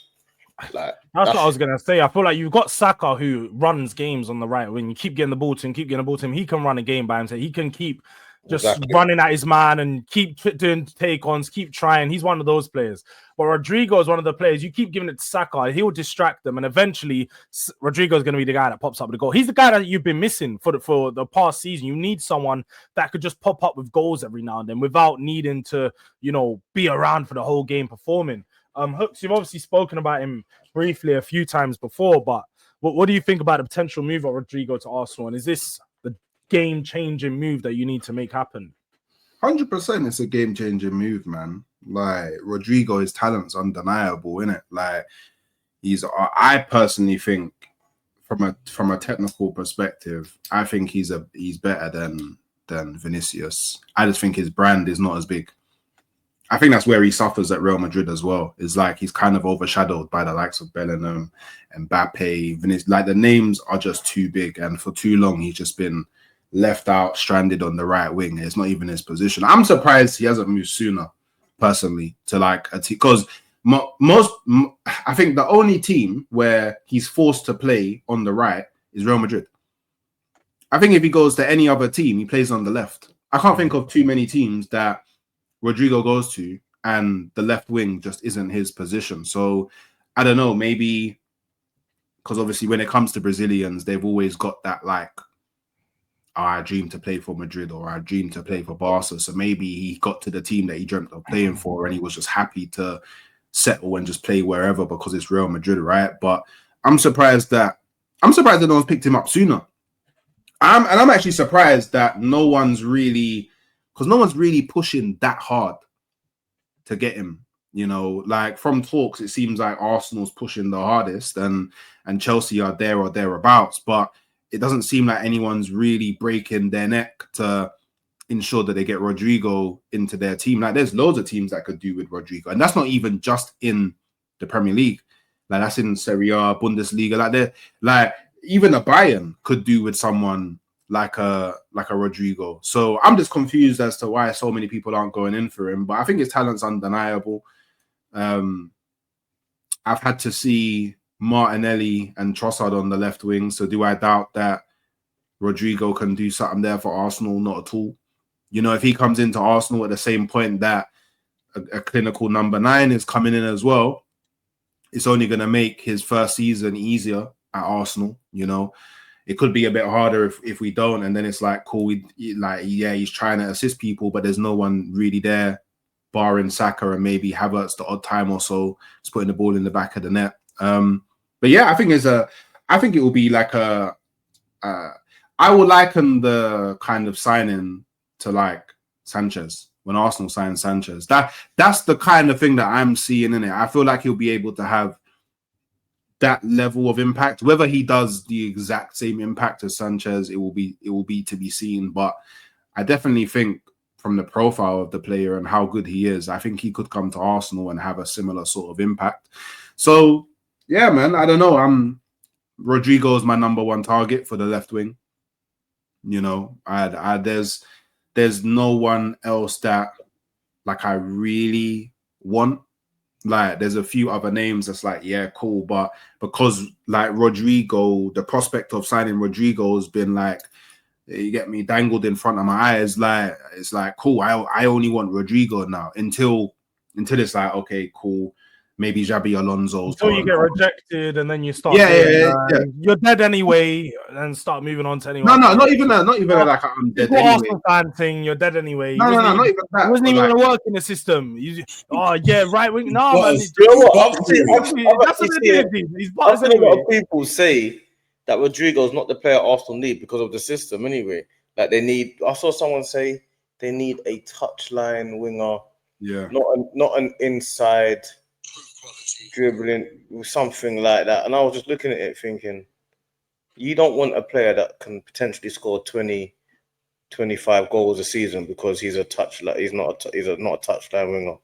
Like that's what I was gonna say. I feel like you've got Saka who runs games on the right. When you keep getting the ball to him, he can run a game by himself. He can keep just running at his man and keep doing take-ons, keep trying. He's one of those players. But Rodrygo is one of the players, you keep giving it to Saka, he will distract them, and eventually Rodrygo is going to be the guy that pops up with the goal. He's the guy that you've been missing for the past season. You need someone that could just pop up with goals every now and then without needing to, be around for the whole game performing. Hooks, you've obviously spoken about him briefly a few times before, but what do you think about the potential move of Rodrygo to Arsenal? And is this the game-changing move that you need to make happen? 100% it's a game-changing move, man. Like, Rodrygo, his talent's undeniable, innit? Like, I personally think from a technical perspective, I think he's better than Vinicius. I just think his brand is not as big. I think that's where he suffers at Real Madrid as well. It's like he's kind of overshadowed by the likes of Bellingham and Mbappe. Vinicius, like the names are just too big, and for too long he's just been left out, stranded on the right wing. It's not even his position. I'm surprised he hasn't moved sooner, personally, to like a team, because I think the only team where he's forced to play on the right is Real Madrid. I think if he goes to any other team, he plays on the left. I can't think of too many teams that Rodrygo goes to and the left wing just isn't his position. So I don't know, maybe because obviously when it comes to Brazilians, they've always got that like, I dream to play for Madrid or I dream to play for Barca. So maybe he got to the team that he dreamt of playing for and he was just happy to settle and just play wherever because it's Real Madrid, right? But I'm surprised that no one's picked him up sooner. I'm actually surprised that no one's really pushing that hard to get him. Like from talks, it seems like Arsenal's pushing the hardest and Chelsea are there or thereabouts, but it doesn't seem like anyone's really breaking their neck to ensure that they get Rodrygo into their team. Like there's loads of teams that could do with Rodrygo, and that's not even just in the Premier League. Like that's in Serie A, Bundesliga. Like even a Bayern could do with someone like a Rodrygo. So I'm just confused as to why so many people aren't going in for him. But I think his talent's undeniable. I've had to see Martinelli and Trossard on the left wing. So do I doubt that Rodrygo can do something there for Arsenal? Not at all. If he comes into Arsenal at the same point that a clinical number 9 is coming in as well, it's only going to make his first season easier at Arsenal. It could be a bit harder if we don't, and then it's like, cool, he's trying to assist people, but there's no one really there, barring Saka and maybe Havertz the odd time or so, just putting the ball in the back of the net. But yeah, I think it will be like I would liken the kind of signing to like Sanchez when Arsenal signed Sanchez. That's the kind of thing that I'm seeing in it. I feel like he'll be able to have that level of impact. Whether he does the exact same impact as Sanchez, it will be to be seen. But I definitely think from the profile of the player and how good he is, I think he could come to Arsenal and have a similar sort of impact. So yeah, man, I don't know. Rodrygo is my number 1 target for the left wing. There's no one else that like I really want. Like there's a few other names that's like, yeah, cool, but because like Rodrygo, the prospect of signing Rodrygo has been like, you get me, dangled in front of my eyes. Like it's like, cool, I only want Rodrygo now until it's like, okay, cool, maybe Xabi Alonso's until you get rejected and then you start you're dead anyway and start moving on to anyone. No, not even that. Not even like I'm dead anyway. Arsenal fan thing, you're dead anyway. No, not even that. It wasn't even going to work in the system. Right wing. No, man. That's a lot of people say that Rodrygo's not the player Arsenal need because of the system anyway. Like I saw someone say they need a touchline winger. Yeah. Not an inside dribbling, something like that. And I was just looking at it thinking, you don't want a player that can potentially score 20, 25 goals a season because he's not a touchline winger.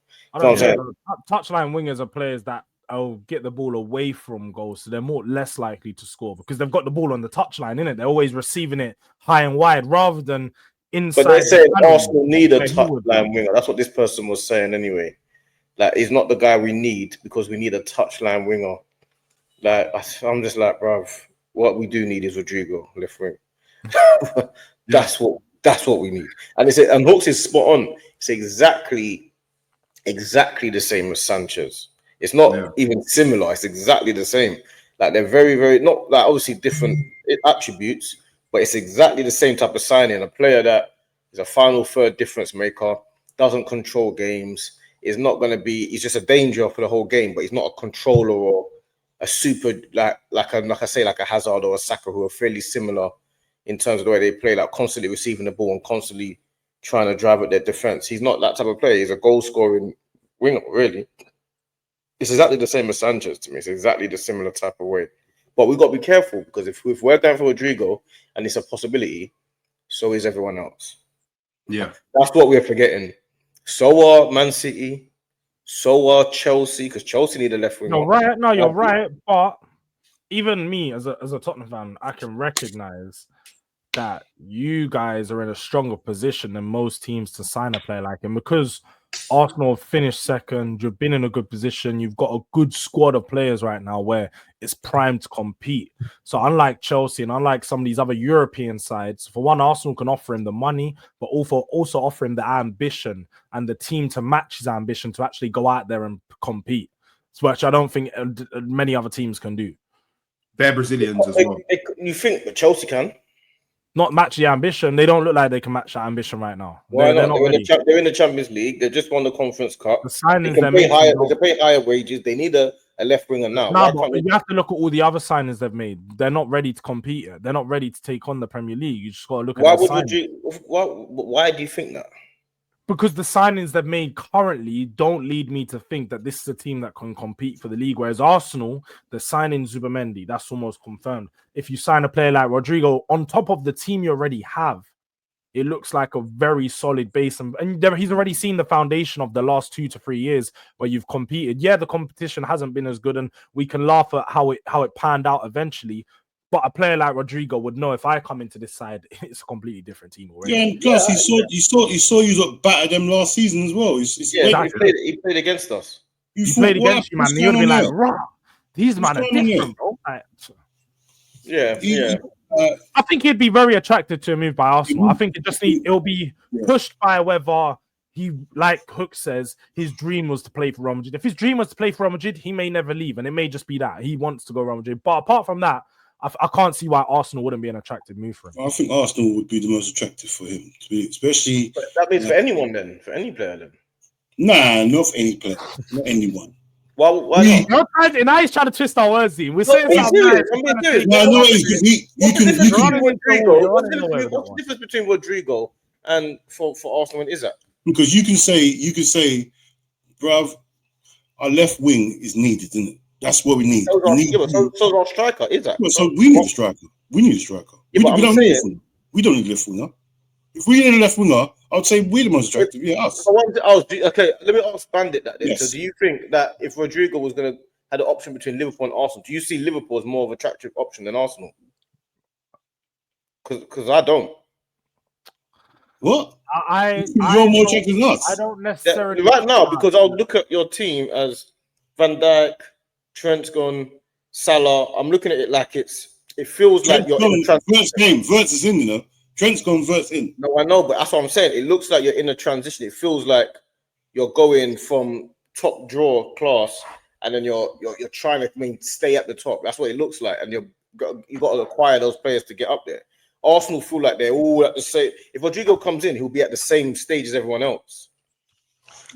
Touchline wingers are players that will get the ball away from goals, so they're less likely to score because they've got the ball on the touchline, innit? They're always receiving it high and wide rather than inside. But they say Arsenal need a touchline winger. That's what this person was saying anyway. Like, he's not the guy we need because we need a touchline winger. Like, I'm just like, bruv, what we do need is Rodrygo, left wing. That's That's what we need. And and Hawks is spot on. It's exactly the same as Sanchez. It's not even similar. It's exactly the same. Like they're very, very not like obviously different attributes, but it's exactly the same type of signing. A player that is a final third difference maker, doesn't control games, is not going to be. He's just a danger for the whole game, but he's not a controller or a super like a Hazard or a Saka who are fairly similar in terms of the way they play, like constantly receiving the ball and constantly trying to drive at their defense. He's not that type of player. He's a goal scoring winger, really. It's exactly the same as Sanchez to me. It's exactly the similar type of way. But we've got to be careful because if we're going for Rodrygo and it's a possibility, so is everyone else. Yeah. That's what we're forgetting. So are Man City, so are Chelsea, because Chelsea need a left winger. You're right. No, you're right. But even me as a Tottenham fan, I can recognize that you guys are in a stronger position than most teams to sign a player like him because Arsenal finished second. You've been in a good position. You've got a good squad of players right now where it's primed to compete. So unlike Chelsea and unlike some of these other European sides, for one, Arsenal can offer him the money, but also offer him the ambition and the team to match his ambition to actually go out there and compete, which I don't think many other teams can do. They're Brazilians as well. You think that Chelsea can? Not match the ambition. They don't look like they can match that ambition right now. Why not? They're They're in the Champions League. They just won the Conference Cup. The signings they pay higher wages. They need a left winger now. But you have to look at all the other signings they've made. They're not ready to compete yet. They're not ready to take on the Premier League. You just got to look at why do you think that? Because the signings they've made currently don't lead me to think that this is a team that can compete for the league. Whereas Arsenal, the signing Zubimendi, that's almost confirmed. If you sign a player like Rodrygo on top of the team you already have, it looks like a very solid base. And he's already seen the foundation of the last 2 to 3 years where you've competed. Yeah, the competition hasn't been as good, and we can laugh at how it panned out eventually. But a player like Rodrygo would know if I come into this side, it's a completely different team already. Yeah, and plus he saw you got battered them last season as well. He played against us. He played against you, man. You'd be like, "Raw, these man are different, bro." I think he'd be very attracted to a move by Arsenal. I think it'll be pushed by whether he, like Hook says, his dream was to play for Real Madrid. If his dream was to play for Real Madrid, he may never leave, and it may just be that he wants to go Real Madrid. But apart from that, I can't see why Arsenal wouldn't be an attractive move for him. I think Arsenal would be the most attractive for him, especially. But that means for anyone then, for any player then. Nah, not for any player, not anyone. Why not? Now he's trying to twist our words. We're saying something. No, What's the difference between Rodrygo and for Arsenal and Isaac? Because you can say, bruv, our left wing is needed, isn't it? That's what we need. So our striker is that. So we need a striker. We need a striker. We don't need a left winger. If we need a left winger, I would say we're the most attractive. Yeah, us. Okay, let me ask Bandit that then. Yes. So do you think that if Rodrygo was going to have the option between Liverpool and Arsenal, do you see Liverpool as more of an attractive option than Arsenal? Because I don't. What? You're more attractive than us. I don't necessarily. Right now, because I'll look at your team as Van Dijk, Trent's gone, Salah. I'm looking at it like it feels like you're in a transition. Verts is in, you know. Trent's gone, Verts in. No, I know, but that's what I'm saying. It looks like you're in a transition. It feels like you're going from top draw class, and then you're trying to stay at the top. That's what it looks like, and you got to acquire those players to get up there. Arsenal feel like they're all at the same. If Rodrygo comes in, he'll be at the same stage as everyone else.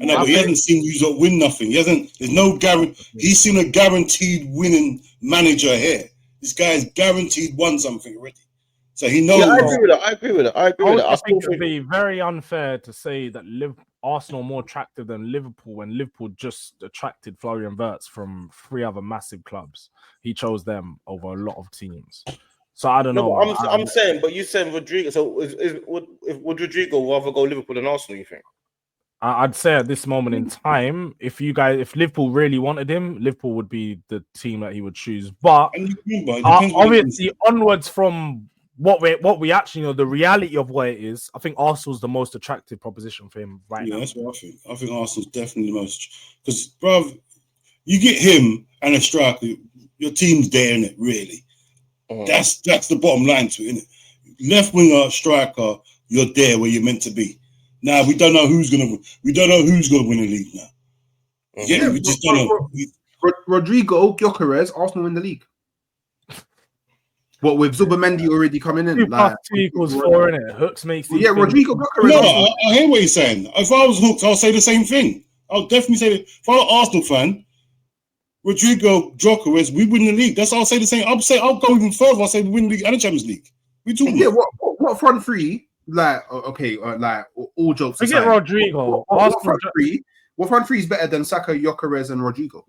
But he hasn't seen you win nothing. There's no guarantee. He's seen a guaranteed winning manager here. This guy's guaranteed won something already. So he knows. Yeah, I agree with it. I think it would be very unfair to say that Arsenal more attractive than Liverpool when Liverpool just attracted Florian Wirtz from 3 other massive clubs. He chose them over a lot of teams. So I don't know. I'm saying, but you said Rodrygo. So would Rodrygo rather go Liverpool than Arsenal, you think? I'd say at this moment in time, if Liverpool really wanted him, Liverpool would be the team that he would choose. But obviously, onwards from what we actually know, the reality of what it is, I think Arsenal's the most attractive proposition for him right now. Yeah, that's what I think. I think Arsenal's definitely the most, because, bruv, you get him and a striker, your team's there, innit, really. That's the bottom line to it, innit? Left winger, striker, you're there where you're meant to be. Now we don't know who's gonna win. We don't know who's gonna win the league now. Yeah, we just don't know. Rodrygo, Gyökeres, Arsenal win the league. What with Zubimendi already coming in? 2 + 2 = 4, innit? Hooks makes these things. Rodrygo, Gyökeres. No, I hear what you're saying. If I was Hooks, I'll say the same thing. I'll definitely say that. If I'm an Arsenal fan, Rodrygo, Gyökeres, we win the league. That's what I'll say the same. I'll go even further. I'll say we win the league and the Champions League. We talking about? Yeah, what front three? Like, okay, like all jokes aside. Forget Rodrygo. What front three is better than Saka, Gyökeres, and Rodrygo?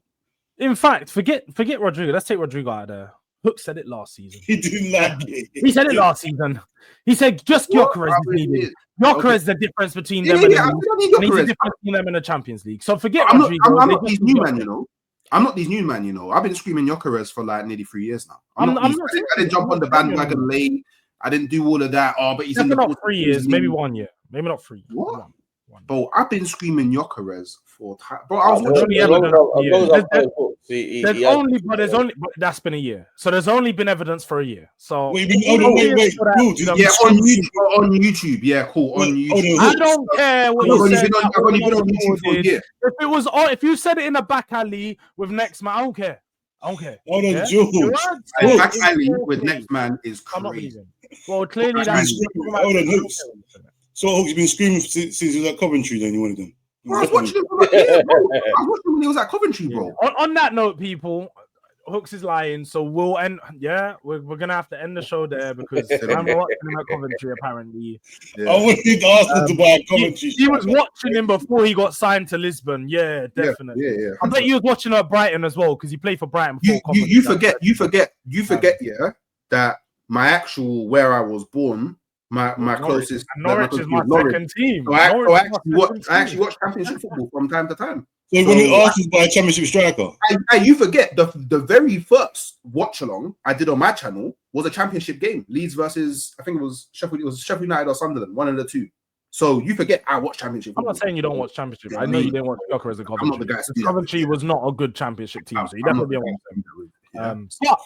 In fact, forget Rodrygo. Let's take Rodrygo out of there. Hook said it last season. He didn't like it. He said it last season. He said just Gyökeres is needed. Gyökeres is the difference between them and the Champions League. So forget Rodrygo. I'm not these new man, you know. I'm not these new man, you know. I've been screaming Gyökeres for like nearly 3 years now. I didn't jump on the bandwagon late. I didn't do all of that. Oh, but he's in the not 3 years, maybe 1 year, maybe not 3. What? Bro, I've been screaming Gyökeres for time. Bro, I was there's only that's been a year. So there's only been evidence for a year. So wait. On YouTube. Yeah, cool. On YouTube. I don't care what you said. I've only been on YouTube for a year. If you said it in a back alley with next man, I don't care. Back alley with next man is crazy. Well, clearly that's. So Hooks been screaming since he was at Coventry. Then you wanted them. I was watching him for a year, bro. I was watching him when he was at Coventry, bro. On that note, people, Hooks is lying, so we'll end. Yeah, we're gonna have to end the show there because I'm watching him at Coventry. Apparently, I wanted Arsenal to buy Coventry. He was watching him before he got signed to Lisbon. Yeah, definitely. Yeah. I bet you was watching at Brighton as well because he played for Brighton before Coventry. You forget. Yeah, that my actual where I was born. My closest Norwich is my second team. So I actually watch Championship football from time to time. So when you asked by a Championship striker, you forget the very first watch along I did on my channel was a Championship game, Leeds versus I think it was Sheffield United or Sunderland, one of the two. So you forget I watch Championship football. I'm not saying you don't watch Championship. I know you didn't watch Gyökeres and Coventry. I'm not the guy. Coventry was not a good Championship team, so you definitely didn't watch them.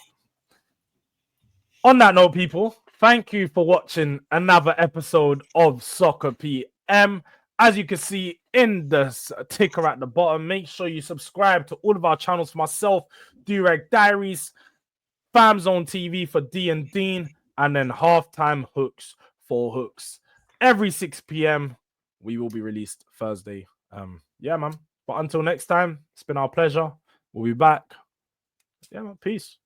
On that note, people. Thank you for watching another episode of Soccer PM. As you can see in the ticker at the bottom, make sure you subscribe to all of our channels for myself, Durag Diaries, Fam Zone TV for D and Dean, and then Halftime Hooks for Hooks. Every 6 p.m. we will be released Thursday. Yeah, man. But until next time, it's been our pleasure. We'll be back. Yeah, man. Peace.